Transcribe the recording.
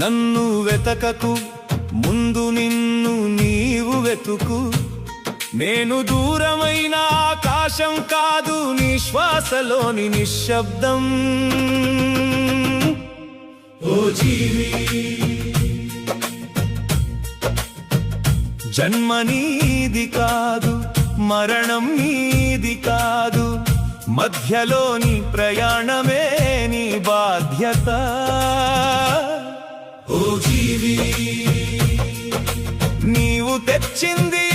నన్ను వెతకకు, ముందు నిన్ను నీవు వెతుకు. నేను దూరమైన ఆకాశం కాదు, నీ శ్వాసలోని నిశ్శబ్దం. ఓ జీవి, జన్మ నీది కాదు, మరణం నీది కాదు, మధ్యలోని ప్రయాణమే నీ బాధ్యత. ఓ జీవి, నీవు తెచ్చింది